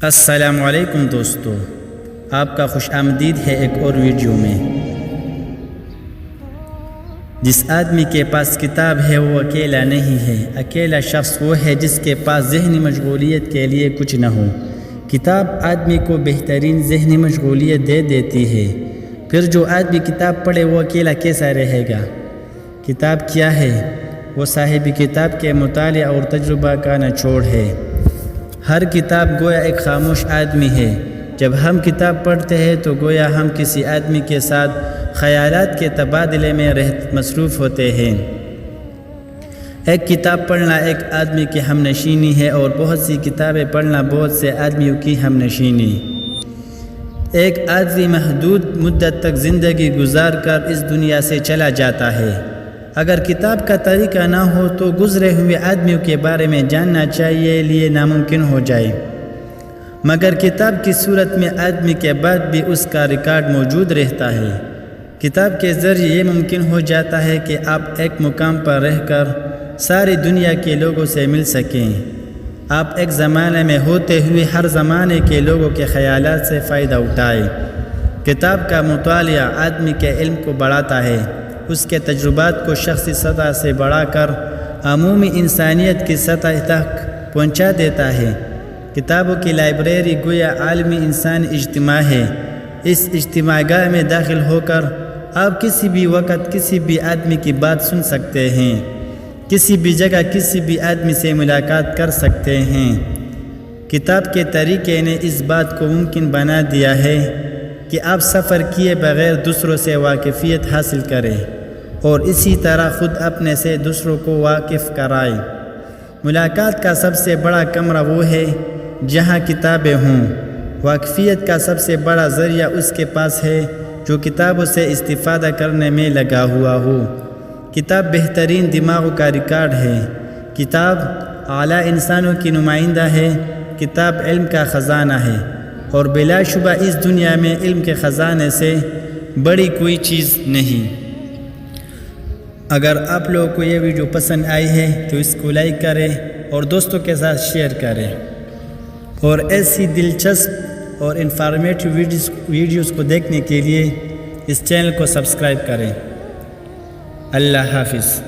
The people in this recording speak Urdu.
السلام علیکم دوستو، آپ کا خوش آمدید ہے ایک اور ویڈیو میں۔ جس آدمی کے پاس کتاب ہے وہ اکیلا نہیں ہے۔ اکیلا شخص وہ ہے جس کے پاس ذہنی مشغولیت کے لیے کچھ نہ ہو۔ کتاب آدمی کو بہترین ذہنی مشغولیت دے دیتی ہے۔ پھر جو آدمی کتاب پڑھے وہ اکیلا کیسا رہے گا؟ کتاب کیا ہے؟ وہ صاحب کتاب کے مطالعہ اور تجربہ کا نچوڑ ہے۔ ہر کتاب گویا ایک خاموش آدمی ہے۔ جب ہم کتاب پڑھتے ہیں تو گویا ہم کسی آدمی کے ساتھ خیالات کے تبادلے میں مصروف ہوتے ہیں۔ ایک کتاب پڑھنا ایک آدمی کی ہم نشینی ہے اور بہت سی کتابیں پڑھنا بہت سے آدمیوں کی ہم نشینی۔ ایک آدمی محدود مدت تک زندگی گزار کر اس دنیا سے چلا جاتا ہے۔ اگر کتاب کا طریقہ نہ ہو تو گزرے ہوئے آدمیوں کے بارے میں جاننا چاہیے لیے ناممکن ہو جائے، مگر کتاب کی صورت میں آدمی کے بعد بھی اس کا ریکارڈ موجود رہتا ہے۔ کتاب کے ذریعے یہ ممکن ہو جاتا ہے کہ آپ ایک مقام پر رہ کر ساری دنیا کے لوگوں سے مل سکیں۔ آپ ایک زمانے میں ہوتے ہوئے ہر زمانے کے لوگوں کے خیالات سے فائدہ اٹھائیں۔ کتاب کا مطالعہ آدمی کے علم کو بڑھاتا ہے، اس کے تجربات کو شخصی سطح سے بڑھا کر عمومی انسانیت کی سطح تک پہنچا دیتا ہے۔ کتابوں کی لائبریری گویا عالمی انسانی اجتماع ہے۔ اس اجتماع گاہ میں داخل ہو کر آپ کسی بھی وقت کسی بھی آدمی کی بات سن سکتے ہیں، کسی بھی جگہ کسی بھی آدمی سے ملاقات کر سکتے ہیں۔ کتاب کے طریقے نے اس بات کو ممکن بنا دیا ہے کہ آپ سفر کیے بغیر دوسروں سے واقفیت حاصل کریں اور اسی طرح خود اپنے سے دوسروں کو واقف کرائیں۔ ملاقات کا سب سے بڑا کمرہ وہ ہے جہاں کتابیں ہوں۔ واقفیت کا سب سے بڑا ذریعہ اس کے پاس ہے جو کتابوں سے استفادہ کرنے میں لگا ہوا ہو۔ کتاب بہترین دماغوں کا ریکارڈ ہے۔ کتاب اعلیٰ انسانوں کی نمائندہ ہے۔ کتاب علم کا خزانہ ہے اور بلا شبہ اس دنیا میں علم کے خزانے سے بڑی کوئی چیز نہیں۔ اگر آپ لوگوں کو یہ ویڈیو پسند آئی ہے تو اس کو لائک کریں اور دوستوں کے ساتھ شیئر کریں، اور ایسی دلچسپ اور انفارمیٹو ویڈیوز کو دیکھنے کے لیے اس چینل کو سبسکرائب کریں۔ اللہ حافظ۔